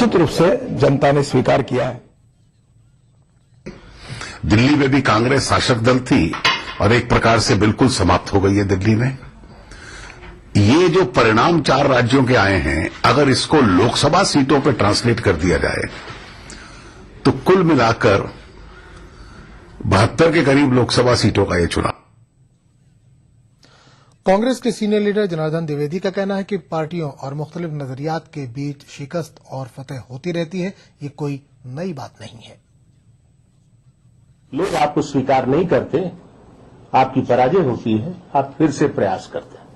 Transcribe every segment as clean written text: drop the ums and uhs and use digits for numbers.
निश्चित रूप से जनता ने स्वीकार किया है। दिल्ली में भी कांग्रेस शासक दल थी और एक प्रकार से बिल्कुल समाप्त हो गई है दिल्ली में। ये जो परिणाम 4 राज्यों के आए हैं, अगर इसको लोकसभा सीटों पर ट्रांसलेट कर दिया जाए तो कुल मिलाकर 72 के करीब लोकसभा सीटों का ये चुनाव। कांग्रेस के सीनियर लीडर जनार्दन द्विवेदी का कहना है कि पार्टियों और मुख्तलिफ नजरियात के बीच शिकस्त और फतह होती रहती है, ये कोई नई बात नहीं है। लोग आपको स्वीकार नहीं करते, आपकी पराजय होती है, आप फिर से प्रयास करते हैं।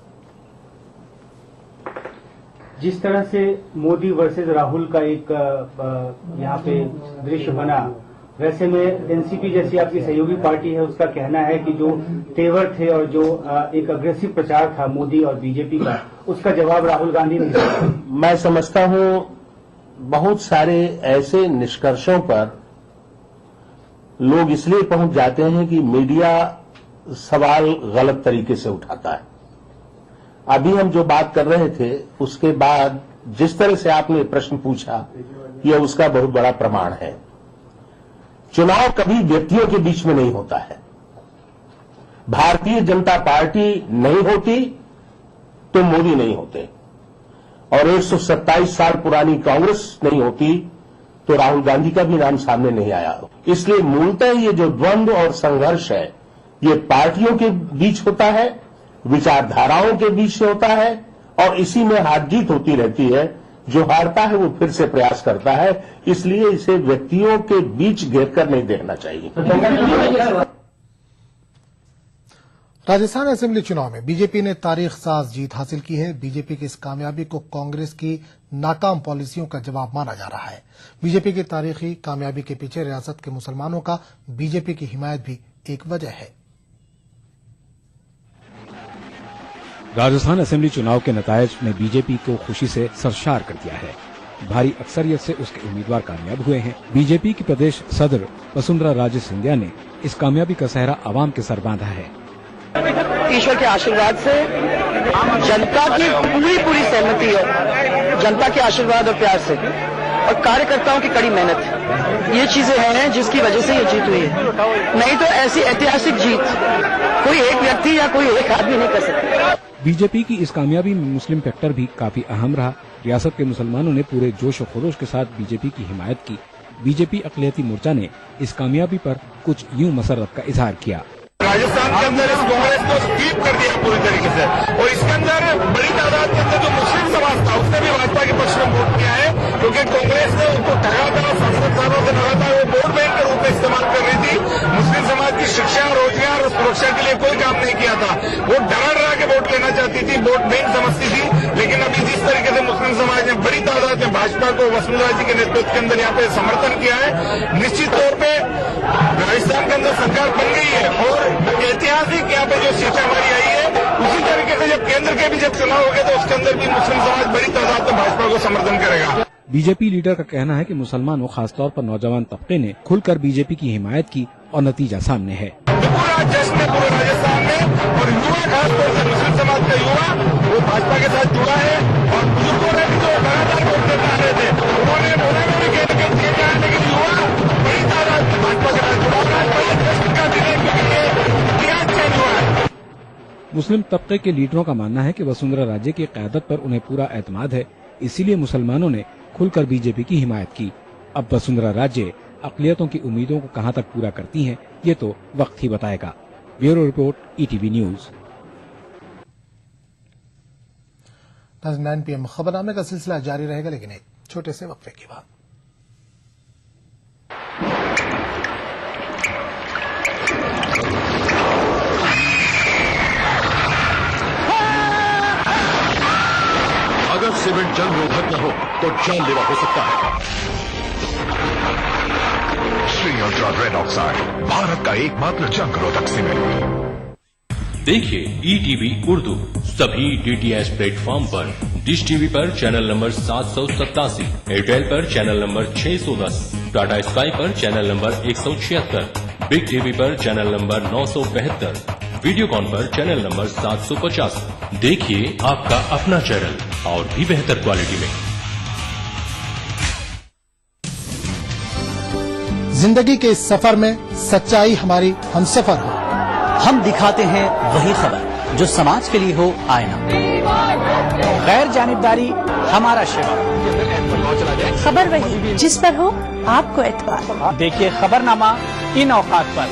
जिस तरह से मोदी वर्सेस राहुल का एक यहाँ पे दृश्य बना, वैसे में एनसीपी जैसी आपकी सहयोगी पार्टी है, उसका कहना है कि जो तेवर थे और जो एक अग्रेसिव प्रचार था मोदी और बीजेपी का, उसका जवाब राहुल गांधी ने दिया। मैं समझता हूं बहुत सारे ऐसे निष्कर्षों पर लोग इसलिए पहुंच जाते हैं कि मीडिया सवाल गलत तरीके से उठाता है। अभी हम जो बात कर रहे थे उसके बाद जिस तरह से आपने प्रश्न पूछा, यह उसका बहुत बड़ा प्रमाण है। चुनाव कभी व्यक्तियों के बीच में नहीं होता है। भारतीय जनता पार्टी नहीं होती तो मोदी नहीं होते, और 127 साल पुरानी कांग्रेस नहीं होती तो राहुल गांधी का भी नाम सामने नहीं आया। इसलिए मूलतः ये जो द्वंद्व और संघर्ष है, ये पार्टियों के बीच होता है, विचारधाराओं के बीच से होता है, और इसी में हार जीत होती रहती है। जो हारता है वो फिर से प्रयास करता है, इसलिए इसे व्यक्तियों के बीच घेर कर नहीं देखना चाहिए। राजस्थान असेंबली चुनाव में बीजेपी ने तारीख साज जीत हासिल की है। बीजेपी की इस कामयाबी को कांग्रेस की नाकाम पॉलिसियों का जवाब माना जा रहा है। बीजेपी की तारीखी कामयाबी के पीछे रियासत के मुसलमानों का बीजेपी की हिमायत भी एक वजह है। राजस्थान असेंबली चुनाव के नतायज ने बीजेपी को खुशी से सरशार कर दिया है। भारी अक्सरियत से उसके उम्मीदवार कामयाब हुए हैं। बीजेपी की प्रदेश सदर वसुंधरा राजे सिंधिया ने इस कामयाबी का सहरा आवाम के सर बांधा है। ईश्वर के आशीर्वाद से, जनता की पूरी सहमति और जनता के आशीर्वाद और प्यार से और कार्यकर्ताओं की कड़ी मेहनत, ये चीजें हैं जिसकी वजह से ये जीत हुई है। नहीं तो ऐसी ऐतिहासिक जीत कोई एक व्यक्ति या कोई एक आदमी नहीं कर सकता। बीजेपी की इस कामयाबी में मुस्लिम फैक्टर भी काफी अहम रहा। रियासत के मुसलमानों ने पूरे जोश और खरोश के साथ बीजेपी की हिमायत की। बीजेपी अक़लियती मोर्चा ने इस कामयाबी पर कुछ यूं मसरत का इजहार किया। राजस्थान के अंदर इस कांग्रेस को स्वीप कर दिया पूरी तरीके से, और इसके अंदर बड़ी तादाद के अंदर जो मुस्लिम समाज था उसने भी भाजपा के पक्ष में वोट किया है, क्योंकि कांग्रेस ने उसको लगातार 7 सालों से लगातार वो वोट बैंक के रूप में इस्तेमाल कर रही थी। मुस्लिम समाज की शिक्षा, रोजगार और सुरक्षा के लिए कोई काम नहीं किया था। वो डरा के वोट लेना चाहती थी, वोट बैंक समझती थी। लेकिन अभी जिस तरीके से मुस्लिम समाज ने बड़ी तादाद में भाजपा को वसुंधरा जी के नेतृत्व के अंदर यहाँ पे समर्थन किया है, निश्चित तौर पर राजस्थान के अंदर सरकार बन गई है। और ऐतिहासिक यहाँ पे जो सीटें हमारी आई है, उसी तरीके से जब केंद्र के भी जब चुनाव हो गए तो उसके अंदर भी मुस्लिम समाज बड़ी तादाद में भाजपा को समर्थन करेगा। बीजेपी लीडर का कहना है कि मुसलमानों, खासतौर पर नौजवान तबके ने खुलकर बीजेपी की हिमायत की और नतीजा सामने है। पूरा जश्न है पूरे राजस्थान में, और युवा खासतौर से मुस्लिम समाज का युवा वो भाजपा के साथ जुड़ा है। और बुजुर्गों ने भी जो लगातार वोट देते आ रहे थे, उन्होंने बोला भी केंद्र के दिए जाए, लेकिन युवा बड़ी तादाद में भाजपा के साथ जुड़ा है। मुस्लिम तबके के लीडरों का मानना है कि वसुंधरा राजे की क़यादत पर उन्हें पूरा एतमाद है, इसीलिए मुसलमानों ने खुलकर बीजेपी की हिमायत की। अब वसुंधरा राजे अक़लियतों की उम्मीदों को कहां तक पूरा करती हैं, ये तो वक्त ही बताएगा। Bureau report, ETV news. 9 PM खबरनामे का सिलसिला जारी रहेगा, लेकिन एक छोटे से वक्फे के बाद। अगर सीमेंट जंग रोधक न हो तो जानलेवा हो सकता है। Shri ultra red oxide, Bharat का एकमात्र जंग रोधक सीमेंट। देखिए ईटीवी उर्दू सभी डीटीएच प्लेटफॉर्म पर। डिश टीवी पर चैनल नंबर 787, एयरटेल पर चैनल नंबर 610, टाटा स्काई पर चैनल नंबर 176, बिग टीवी पर चैनल नंबर 972, वीडियोकॉन पर चैनल नंबर 750। देखिए आपका अपना चैनल और भी बेहतर क्वालिटी में। जिंदगी के इस सफर में सच्चाई हमारी हमसफर हो। हम दिखाते हैं वही खबर जो समाज के लिए हो आईना। गैर जानिबदारी हमारा शिवा। खबर वही जिस पर हो आपको एतबार। देखिए खबरनामा इन औकात पर।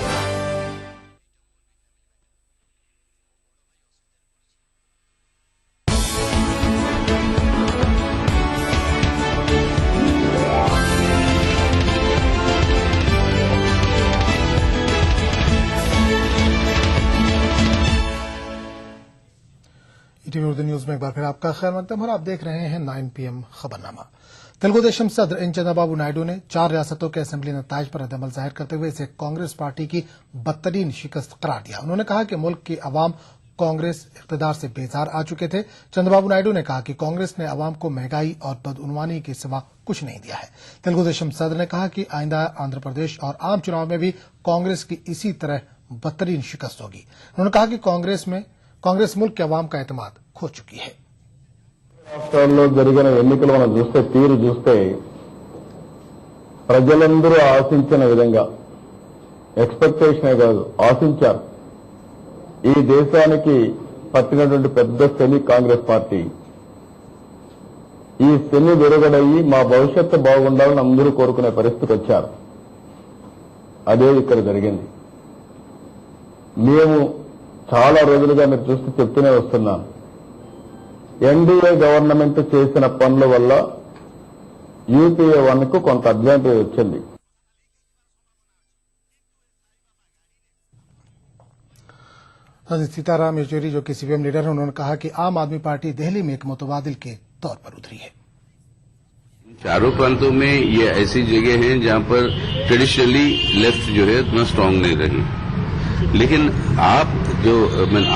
ईटीवी उर्दू न्यूज में एक बार फिर आपका खैर मकदम और आप देख रहे हैं 9 PM खबरनामा। तेलुगु देशम सदर एन चंद्रबाबू नायडू ने 4 रियासतों के असेंबली नताइज पर रद्दअमल जाहिर करते हुए इसे कांग्रेस पार्टी की बदतरीन शिकस्त करार दिया। उन्होंने कहा कि मुल्क की अवाम कांग्रेस इख्तिदार से बेजार आ चुके थे। चंद्रबाबू नायडू ने कहा कि कांग्रेस ने अवाम को महंगाई और बदउनवानी के सिवा कुछ नहीं दिया है। तेलुगु देशम सदर ने कहा कि आइंदा आंध्र प्रदेश और आम चुनाव में भी कांग्रेस की इसी तरह बदतरीन शिकस्त होगी। उन्होंने कहा कि कांग्रेस मुल्क के अवाम का एतमाद खो चुकी है। రాష్ట్రాల్లో జరిగిన ఎన్నికలు మనం చూస్తే తీరు చూస్తే ప్రజలందరూ ఆశించిన విధంగా ఎక్స్పెక్టేషనే కాదు ఆశించారు. ఈ దేశానికి పట్టినటువంటి పెద్ద శని కాంగ్రెస్ పార్టీ. ఈ శని విరగడయ్యి మా భవిష్యత్తు బాగుండాలని అందరూ కోరుకునే పరిస్థితికి వచ్చారు. అదే ఇక్కడ జరిగింది. మేము చాలా రోజులుగా మీరు చూస్తూ చెప్తూనే వస్తున్నాం. ఎన్డీఏ గవర్నమెంట్ చేసిన పనుల వల్ల యూపీఏ 1 కు కొంత అడ్వాంటేజ్ వచ్చింది. सीताराम येचुरी जो कि सीपीएम लीडर हैं, उन्होंने कहा कि आम आदमी पार्टी दिल्ली में एक मुतबादिल के तौर पर उतरी है। चारों प्रांतों में ये ऐसी जगह हैं जहां पर ट्रेडिशनली लेफ्ट जो है उतना स्ट्रांग नहीं रही, लेकिन आप जो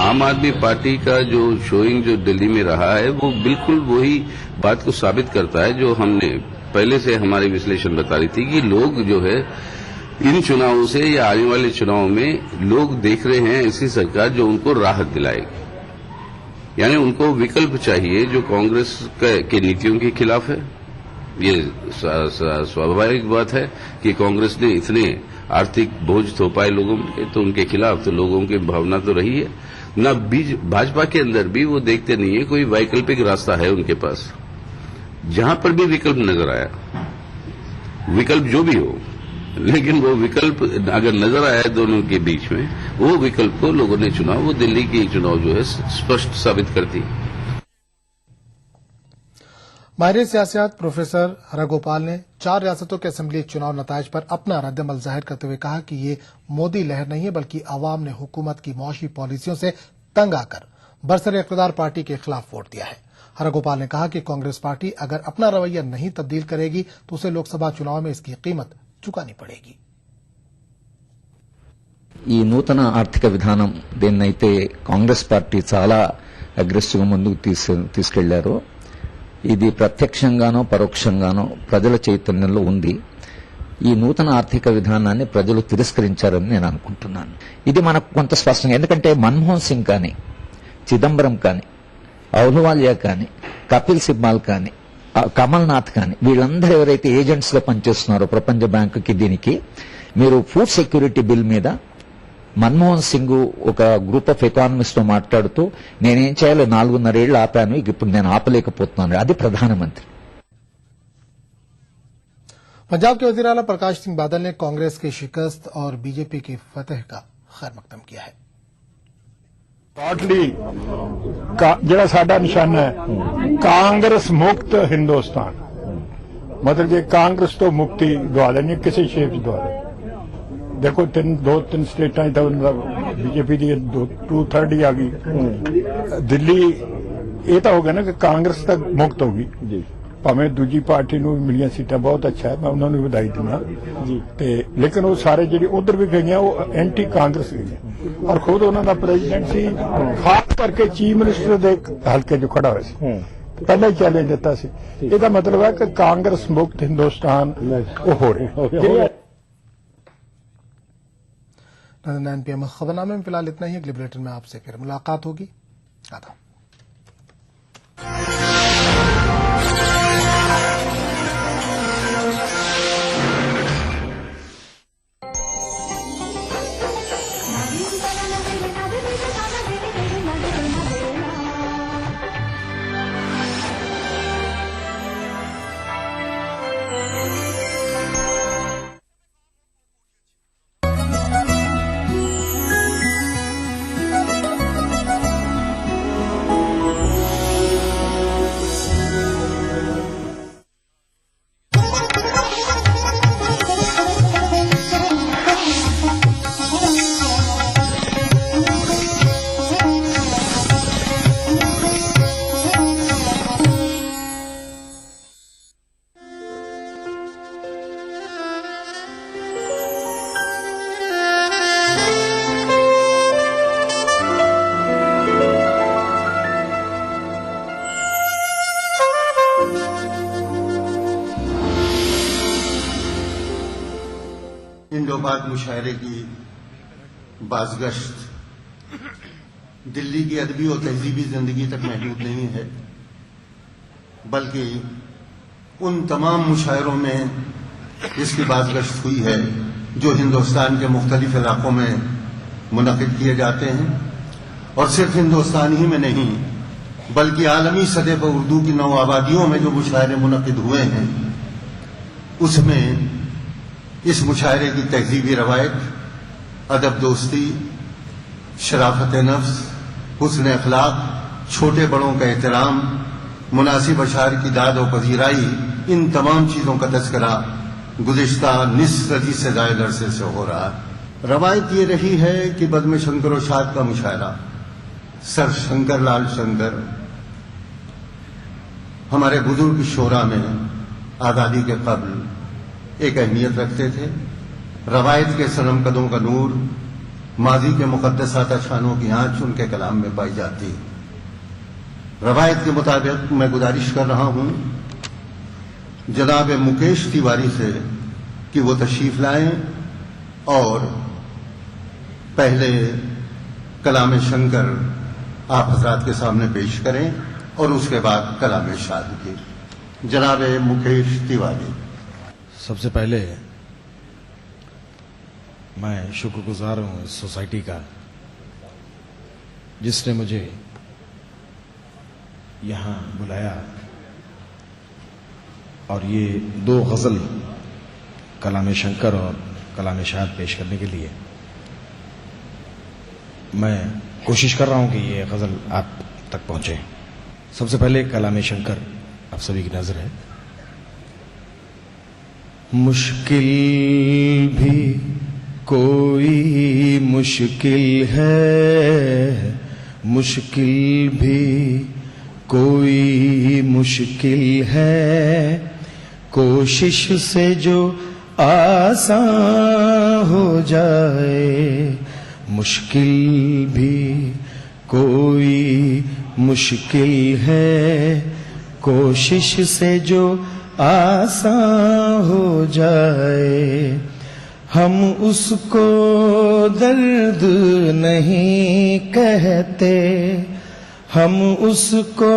आम आदमी पार्टी का जो शोइंग जो दिल्ली में रहा है वो बिल्कुल वही बात को साबित करता है जो हमने पहले से हमारी विश्लेषण बता रही थी कि लोग जो है इन चुनावों से या आने वाले चुनावों में लोग देख रहे हैं ऐसी सरकार जो उनको राहत दिलाएगी, यानी उनको विकल्प चाहिए जो कांग्रेस के नीतियों के खिलाफ है। ये स्वाभाविक बात है कि कांग्रेस ने इतने आर्थिक बोझ थोपाए लोगों के, तो उनके खिलाफ तो लोगों की भावना तो रही है ना। भाजपा के अंदर भी वो देखते नहीं है कोई वैकल्पिक रास्ता है उनके पास। जहां पर भी विकल्प नजर आया, विकल्प जो भी हो, लेकिन वो विकल्प अगर नजर आया दोनों के बीच में, वो विकल्प को लोगों ने चुना। वो दिल्ली की चुनाव जो है स्पष्ट साबित करती। माहिर सियासत प्रोफेसर हरगोपाल ने 4 रियासतों के असेंबली चुनाव नताइज पर अपना रद्दअमल जाहिर करते हुए कहा कि ये मोदी लहर नहीं है, बल्कि अवाम ने हुकूमत की मौशी पॉलिसियों से तंग आकर बरसरे इक़्तिदार पार्टी के खिलाफ वोट दिया है। हरगोपाल ने कहा कि कांग्रेस पार्टी अगर अपना रवैया नहीं तब्दील करेगी तो उसे लोकसभा चुनाव में इसकी कीमत चुकानी पड़ेगी। ఈ నూతన ఆర్థిక విధానం దేన్నైతే కాంగ్రెస్ పార్టీ చాలా అగ్రెసివ్ గా ముందుకు తీసుకెళ్లారో ఇది ప్రత్యక్షంగానో పరోక్షంగానో ప్రజల చైతన్యంలో ఉంది. ఈ నూతన ఆర్థిక విధానాన్ని ప్రజలు తిరస్కరించారని నేను అనుకుంటున్నాను. ఇది మనకు కొంత స్పష్టంగా, ఎందుకంటే మన్మోహన్ సింగ్ కానీ, చిదంబరం కానీ, అహ్లూవాలియా కానీ, కపిల్ సిబ్బాల్ కానీ, కమల్ నాథ్ కానీ, వీళ్ళందరూ ఎవరైతే ఏజెంట్స్ గా పనిచేస్తున్నారో ప్రపంచ బ్యాంకుకి, దీనికి మీరు ఫుడ్ సెక్యూరిటీ బిల్ మీద మన్మోహన్ సింగ్ ఒక గ్రూప్ ఆఫ్ ఎకానమిస్ట్ తో మాట్లాడుతూ నేనేం చేయాలో 4.5 ఏళ్లు ఆపాను, ఇప్పుడు నేను ఆపలేకపోతున్నాను. అది ప్రధానమంత్రి. पंजाब के वज़ीर आला प्रकाश सिंह बादल ने कांग्रेस की शिकस्त और बीजेपी की फतह का खैर मकदम किया है। टोटली जरा साडा निशाना है कांग्रेस मुक्त हिंदुस्तान, मतलब ये कांग्रेस तो मुक्ति दवा देनी किसी शेप दवा दे। देखो 2-3 स्टेटा बीजेपी की 2/3 ही आ गई। दिल्ली ये तो हो गया ना कि कांग्रेस तक मुक्त होगी, भावें दूजी पार्टी नूं मिलियां सीटां बहुत अच्छा है, मैं उन्होंने बधाई दिना ते, लेकिन वो सारे जी उधर भी गई वो एंटी कांग्रेस गई और खुद उन्होंने प्रेजिडेंट सी, खास करके चीफ मिनिस्टर दे हल्के जो खड़ा हुआ सी पहले ही चैलेंज दिता सी। इसका मतलब है कि कांग्रेस मुक्त हिंदुस्तान वो हो रहे। 9 PM खबरनामे में फिलहाल इतना ही। अगले बुलेटिन में आपसे फिर मुलाकात होगी। आदाब। इंडो पाक मुशायरे की बाज़गश्त दिल्ली की अदबी और तहजीबी जिंदगी तक महदूद नहीं है, बल्कि उन तमाम मुशायरों में इसकी बाज़गश्त हुई है जो हिंदुस्तान के मुख्तलिफ इलाकों में मुनक़िद किए जाते हैं, और सिर्फ हिंदुस्तान ही में नहीं बल्कि आलमी सतह पर उर्दू की 9 आबादियों में जो मुशायरे मुनक़िद हुए हैं, उसमें इस मुशायरे की तहजीबी रवायत, अदब दोस्ती, शराफत नफ्स, हुस्न अखलाक, छोटे बड़ों का एहतराम, मुनासिब अशार की दाद और पजीराई, इन तमाम चीज़ों का तज़किरा गुज़िश्ता निस्फ़ सदी से ज़ायद अरसे से हो रहा है। रवायत ये रही है कि बज़्म शंकरोशाद का मुशायरा सर शंकर लाल शंकर हमारे बुजुर्ग शोरा में आज़ादी के क़ब्ल एक अहमियत रखते थे। रवायत के सनम कदों का नूर, माजी के मुक़द्दसात शानों की आँच उनके कलाम में पाई जाती। रवायत के मुताबिक मैं गुजारिश कर रहा हूँ जनाब मुकेश तिवारी से कि वो तशरीफ लाएं और पहले कलाम शंकर आप हजरात के सामने पेश करें और उसके बाद कलाम शाद की। जनाब मुकेश तिवारी। सबसे पहले मैं शुक्रगुजार हूँ इस सोसाइटी का जिसने मुझे यहाँ बुलाया और ये 2 गज़ल कलाम शंकर और कलाम शाद पेश करने के लिए। मैं कोशिश कर रहा हूँ कि ये गज़ल आप तक पहुँचे। सबसे पहले कलाम शंकर आप सभी की नज़र है। मुश्किल भी कोई मुश्किल है, मुश्किल भी कोई मुश्किल है, कोशिश से जो आसान हो जाए। मुश्किल भी कोई मुश्किल है, कोशिश से जो आसान हो जाए। हम उसको दर्द नहीं कहते, हम उसको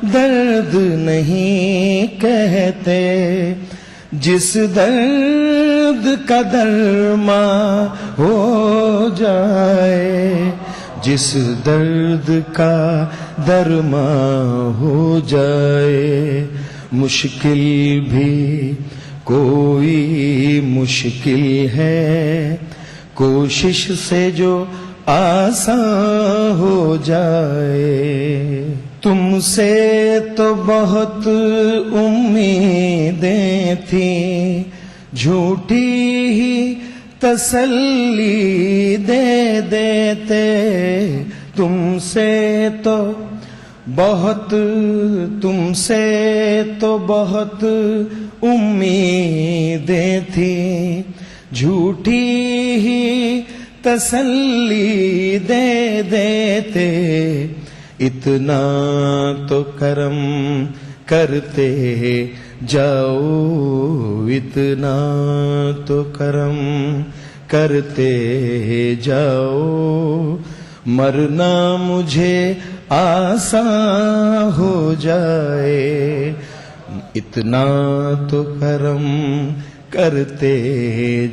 दर्द नहीं कहते, जिस दर्द का दरमा हो जाए, जिस दर्द का दरमा हो जाए। मुश्किल भी कोई मुश्किल है, कोशिश से जो आसान हो जाए। तुमसे तो बहुत उम्मीदें थी, झूठी ही तसल्ली दे देते। तुमसे तो बहुत उम्मीदें थी, झूठी ही तसल्ली दे देते। इतना तो करम करते जाओ, इतना तो करम करते जाओ, मरना मुझे आसान हो जाए। इतना तो करम करते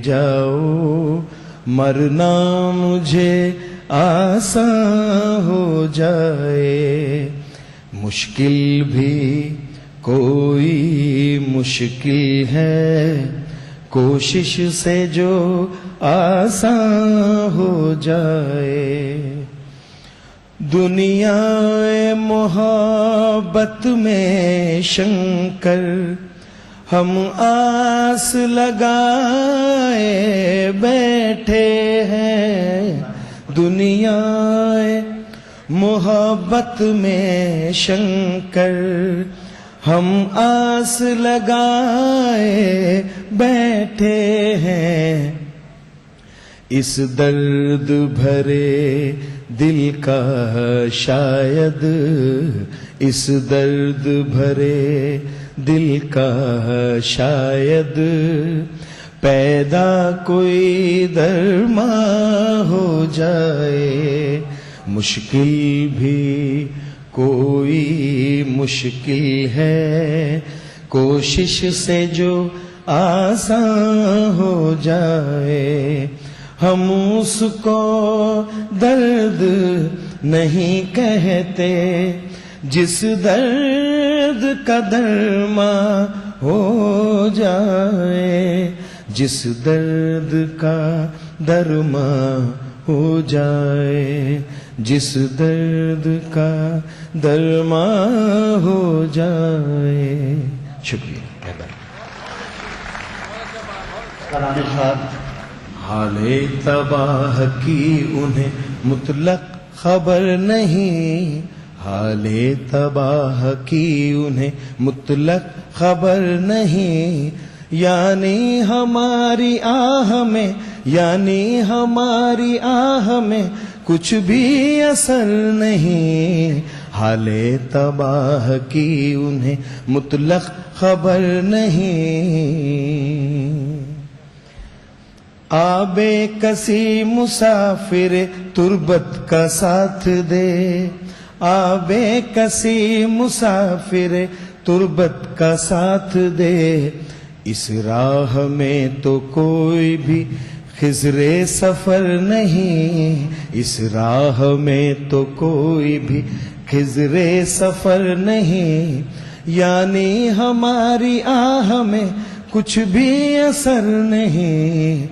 जाओ, मरना मुझे आसान हो जाए। मुश्किल भी कोई मुश्किल है, कोशिश से जो आसान हो जाए। दुनिया मोहब्बत में शंकर हम आस लगाए बैठे हैं। दुनिया मोहब्बत में शंकर हम आस लगाए बैठे हैं। इस दर्द भरे दिल का शायद, इस दर्द भरे दिल का शायद पैदा कोई दरमा हो जाए, मुश्किल भी कोई मुश्किल है, कोशिश से जो आसान हो जाए, हम उसको दर्द नहीं कहते, जिस दर्द का दरमा हो जाए, जिस दर्द का दरमा हो जाए, जिस दर्द का दरमा हो जाए। शुक्रिया। हाले तबाह की उन्हें मुतलक खबर नहीं, हाले तबाह की उन्हें मुतलक खबर नहीं, यानी हमारी आह में, यानी हमारी आह में कुछ भी असर नहीं, हाले तबाह की उन्हें मुतलक खबर नहीं। आबे कसी मुसाफिर तुर्बत का साथ दे, आबे कसी मुसाफिर तुर्बत का साथ दे, इस राह में तो कोई भी खिजरे सफर नहीं, इस राह में तो कोई भी खिजरे सफर नहीं, यानी हमारी आह में कुछ भी असर नहीं,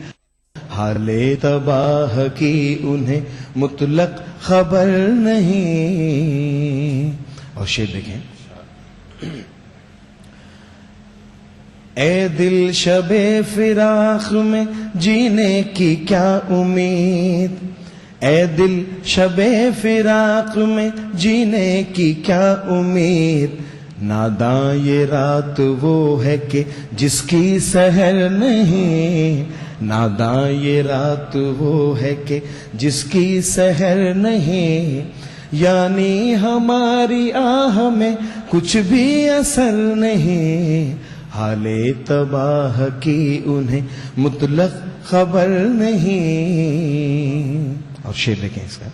हाले तबाह की उन्हें मुतलक खबर नहीं। और शेर देखें, ए दिल शबे फिराक में जीने की क्या उम्मीद, ए दिल शबे फिराक में जीने की क्या उम्मीद, नादां ये रात वो है कि जिसकी सहर नहीं, नादां ये रात वो है कि जिसकी सहर नहीं, यानी हमारी आह में कुछ भी असर नहीं, हाले तबाह की उन्हें मुतलक खबर नहीं। और शेर देखें इसका,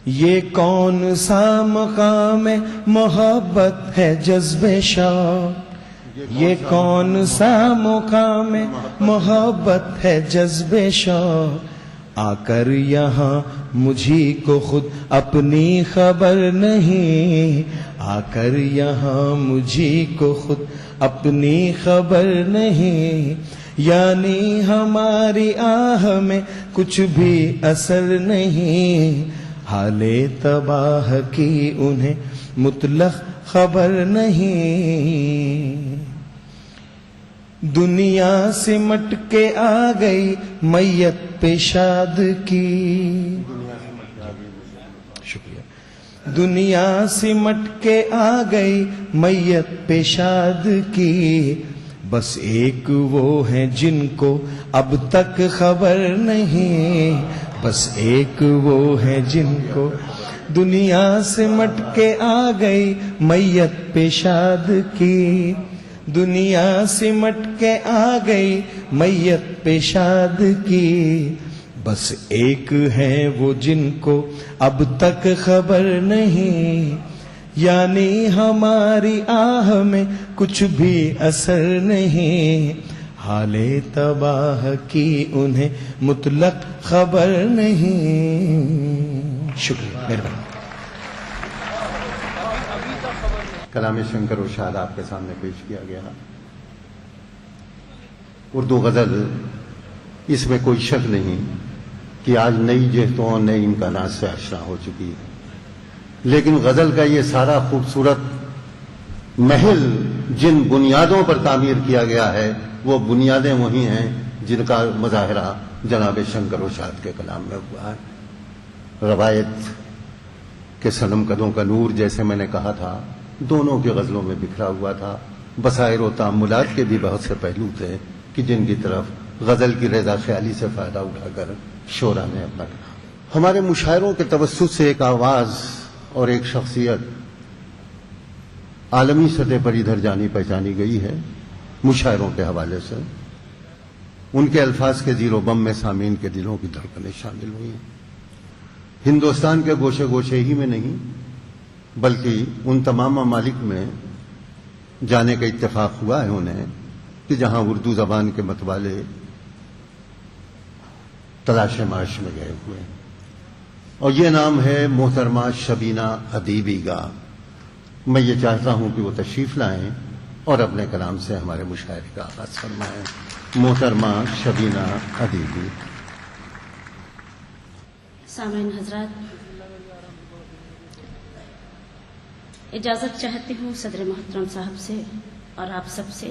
ये कौन सा मकाम है मोहब्बत है जज्बे शौक, ये कौन सा मुकाम है मोहब्बत है जज्बे शौक, आकर यहाँ मुझी को खुद अपनी खबर नहीं, आकर यहाँ मुझी को खुद अपनी खबर नहीं, यानी हमारी आह में कुछ भी असर नहीं, हाले तबाह की उन्हें मुतलक खबर नहीं। दुनिया सिमट के आ गई मैयत पेशाद की, शुक्रिया। दुनिया सिमट के आ गई मैयत पेशाद की, बस एक वो है जिनको अब तक खबर नहीं, बस एक वो है जिनको दुनिया सिमट के आ गई मैयत पेशाद की, दुनिया सिमट के आ गई मैयत पेशाद की, बस एक है वो जिनको अब तक खबर नहीं, यानी हमारी आह में कुछ भी असर नहीं, हाले तबाह की उन्हें मुतलक खबर नहीं। शुक्रिया, मेहरबानी। कलाम शंकर उरशाद आपके सामने पेश किया गया। उर्दू गजल, इसमें कोई शक नहीं कि आज नई जहतों और नए इम्कानात से आशना हो चुकी है, लेकिन गजल का ये सारा खूबसूरत महल जिन बुनियादों पर तामीर किया गया है, वो बुनियादें वही हैं जिनका मुजाहरा जनाब शंकर उरशाद के कलाम में हुआ है। रवायत के सनम कदों का नूर, जैसे मैंने कहा था, दोनों की गजलों में बिखरा हुआ था। बसायर व तामुलात के भी बहुत से पहलू थे कि जिनकी तरफ गजल की रजा ख्याली से फायदा उठाकर शोरा ने अपना कहा। हमारे मुशायरों के तवस्सुत से एक आवाज और एक शख्सियत आलमी सतह पर इधर जानी पहचानी गई है। मुशायरों के हवाले से उनके अल्फाज के जीरो बम में सामीन के दिलों की धड़कनें शामिल हुई हैं। हिंदुस्तान के गोशे गोशे ही में नहीं बल्कि उन तमाम ममालिक में जाने का इत्तेफाक हुआ है उन्हें कि जहां उर्दू जबान के मतवाले तलाश माश में गए हुए हैं। और ये नाम है मोहतरमा शबीना अदीबी का। मैं ये चाहता हूं कि वो तशरीफ लाएं और अपने कलाम से हमारे मुशायरे का आगाज फरमाएं। मोहतरमा शबीना अदीबी। सामईन हजरात, इजाजत चाहती हूँ सदर मोहतरम साहब से और आप सब से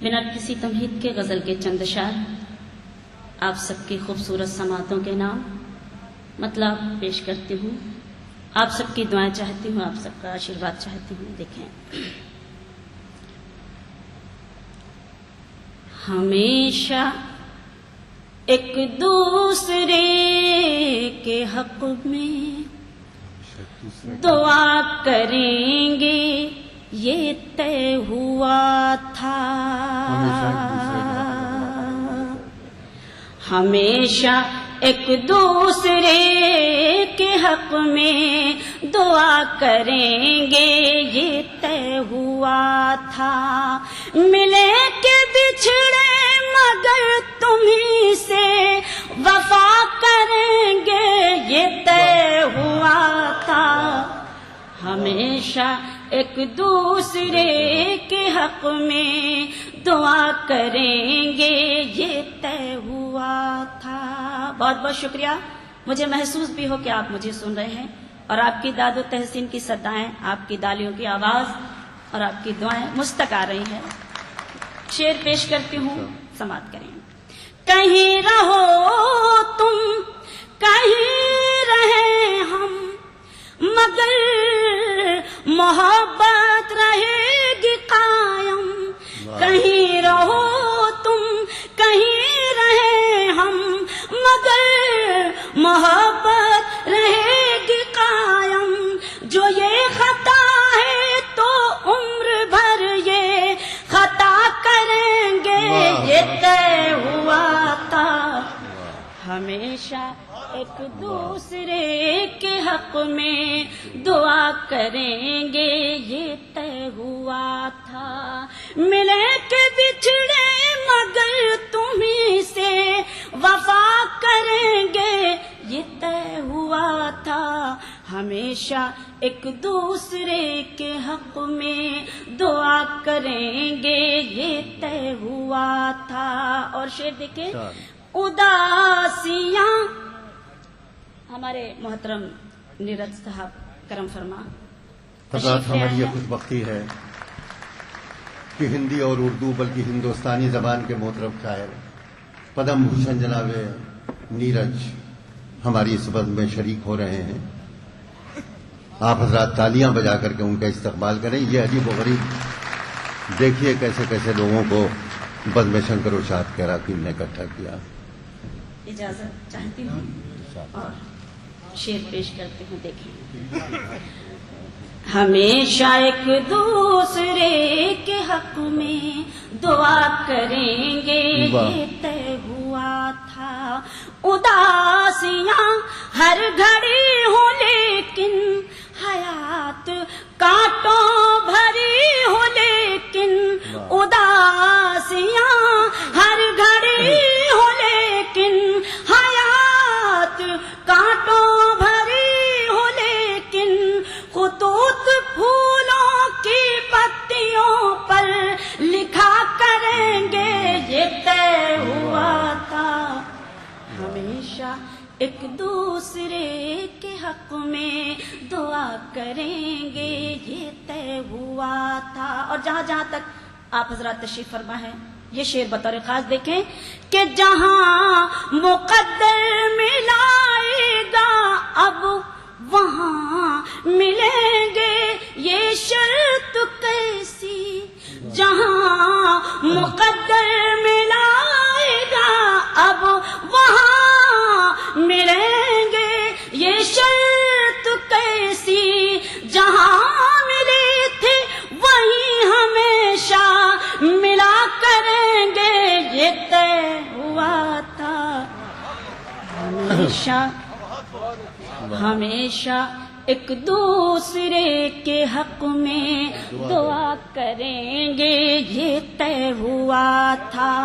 बिना किसी तमहीद के गजल के चंद अशार आप सबकी खूबसूरत समातों के नाम मतलब पेश करती हूँ। आप सबकी दुआएं चाहती हूँ, आप सबका आशीर्वाद चाहती हूँ। देखें, हमेशा एक दूसरे के हक में दुआ करेंगे ये तय हुआ था। हमेशा एक दूसरे के हक में दुआ करेंगे ये तय हुआ था। मिले के बिछड़े मगर तुम्हीं से वफा करेंगे ये तय हुआ था। हमेशा एक दूसरे के हक में दुआ करेंगे ये तय हुआ था। बहुत बहुत शुक्रिया। मुझे महसूस भी हो कि आप मुझे सुन रहे हैं और आपकी दादो तहसीन की सदाएं, आपकी दालियों की आवाज और आपकी दुआएं मुझ तक आ रही हैं। शेर पेश करती हूँ, समाप्त करें। कहीं रहो तुम, कहीं रहे हम, मगर मोहब्बत रहेगी कायम। कहीं रहो तुम, कहीं रहे हम, मगर मोहब्बत रहेगी कायम। जो ये खता है तो उम्र भर ये खता करेंगे ये तय हुआ था। हमेशा एक दूसरे के हक में दुआ करेंगे ये तय हुआ था। मिले के बिछड़े मगर तुम्हीं से वफा करेंगे ये तय हुआ था। हमेशा एक दूसरे के हक में दुआ करेंगे ये तय हुआ था। और शेर देखे, उदासियां, हमारे मोहतरम नीरज साहब करम फरमा। हज़रात, हमारी ये खुशबख्ती है कि हिंदी और उर्दू बल्कि हिंदुस्तानी जबान के मोहतरम शायर पद्म भूषण जनाबे नीरज हमारी इस बज़्म में शरीक हो रहे हैं। आप हज़रात तालियां बजा करके उनका इस्तकबाल करें। ये अजीब व गरीब, देखिए कैसे कैसे लोगों को बज़्म शंकर शाद के अराकीन ने इकट्ठा किया। इजाजत चाहती हूँ और शेर पेश करती हूँ। देखिए, हमेशा एक दूसरे के हक में दुआ करेंगे ये तय हुआ था। उदासियां हर घड़ी हो लेकिन हयात कांटों भरी हो, लेकिन उदासियां हर घड़ी हो लेकिन हयात कांटों भरी हो, लेकिन खुतूत फूलों की पत्तियों पर लिखा करेंगे ये तय हुआ था। हमेशा एक दूसरे के हक में दुआ करेंगे ये तय हुआ था। और जहां जहां तक आप हजरात तशरीफ फरमा है, ये शेर बतौर खास देखें कि जहां मुकद्दर मिलाएगा अब वहां मिलेंगे ये शर्त कैसी। जहां मुकद्दर मिलाएगा अब वहां मिलेंगे ये शर्त कैसी। जहां मिले थे वहीं हमेशा ہمیشہ ایک دوسرے کے حق میں دعا کریں گے یہ طے ہوا تھا،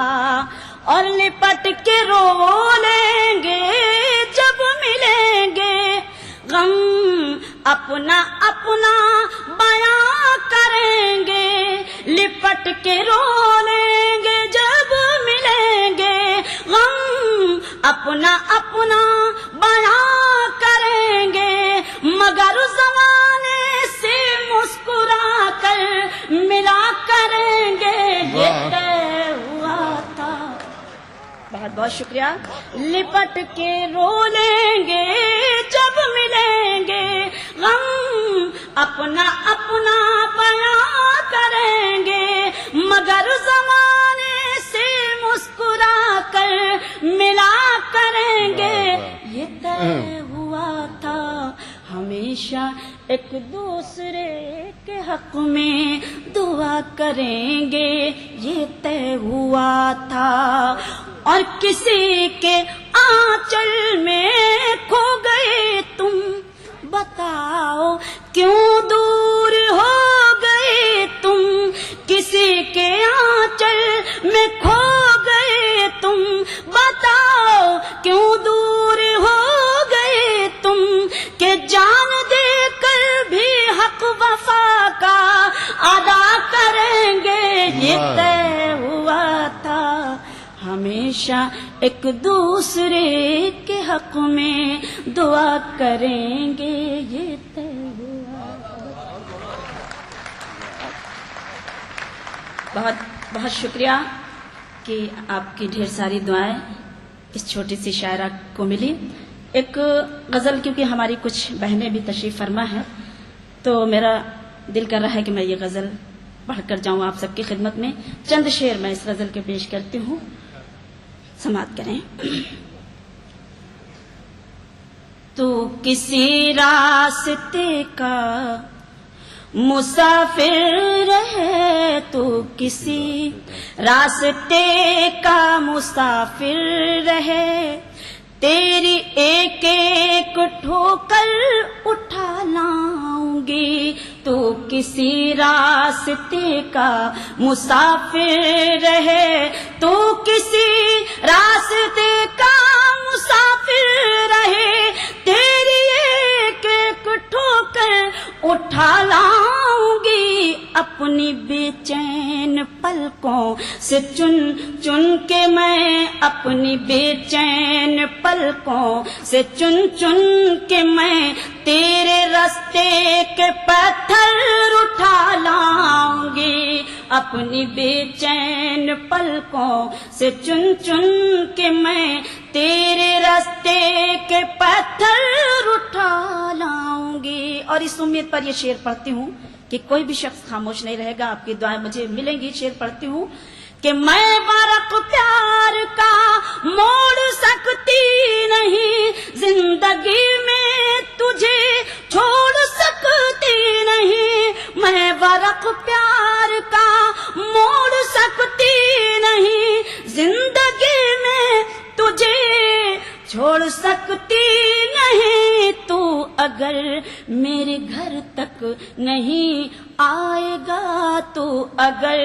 اور لپٹ کے رو لیں گے جب ملیں گے، غم اپنا اپنا بیاں کریں گے، لپٹ کے رو لیں گے جب ملیں گے، غم اپنا اپنا بیاں کریں گے، مگر زمانے سے مسکرا کر ملا کریں گے یہ طے ہوا تھا۔ بہت بہت شکریہ۔ لپٹ کے رو لیں گے جب ملیں گے، غم اپنا اپنا بیاں کریں گے، مگر زمانے سے مسکرا کر ملا کریں گے یہ طے ہوا تھا، ہمیشہ ایک دوسرے کے حق میں دعا کریں گے یہ طے ہوا تھا، اور کسی کے آنچل میں کھو گئے تم، بتاؤ کیوں دور ہو گئے تم، کسی کے آنچل میں کھو گئے تم، بتاؤ کیوں دور ہو گئے تم، کہ جان دے کر بھی حق وفا کا ادا کریں گے یہ طے ہوا تھا، ہمیشہ ایک دوسرے کے حق میں دعا کریں گے یہ طے ہوا۔ بہت بہت شکریہ کہ آپ کی ڈھیر ساری دعائیں اس چھوٹی سی شاعرہ کو ملی۔ ایک غزل، کیونکہ ہماری کچھ بہنیں بھی تشریف فرما ہیں تو میرا دل کر رہا ہے کہ میں یہ غزل پڑھ کر جاؤں آپ سب کی خدمت میں۔ چند شعر میں اس غزل کے پیش کرتی ہوں، سماعت کریں۔ تو کسی راستے کا مسافر رہے، تو کسی راستے کا مسافر رہے، تیری ایک ایک ٹھوکر اٹھا لاؤں گی، تو کسی راستے کا مسافر رہے، تو کسی راستے کا مسافر رہے، تیری ایک ایک ٹھوکر اٹھا لاؤں گی، اپنی بے چین پلکوں سے چن چن کے میں، اپنی بے چین پلکوں سے چن چن کے میں تیرے راستے کے پتھر اٹھا لاؤں گی، اپنی بے چین پلکوں سے چن چن کے میں تیرے راستے کے پتھر اٹھا لاؤں گی۔ اور اس امید پر یہ شعر پڑھتی ہوں کہ کوئی بھی شخص خاموش نہیں رہے گا، آپ کی دعائیں مجھے ملیں گی۔ شعر پڑھتی ہوں کہ میں ورق پیار کا موڑ سکتی نہیں، زندگی میں تجھے چھوڑ سکتی نہیں، میں ورق پیار کا موڑ سکتی نہیں، زندگی میں تجھے چھوڑ سکتی نہیں، تو اگر میرے گھر تک نہیں آئے گا، تو اگر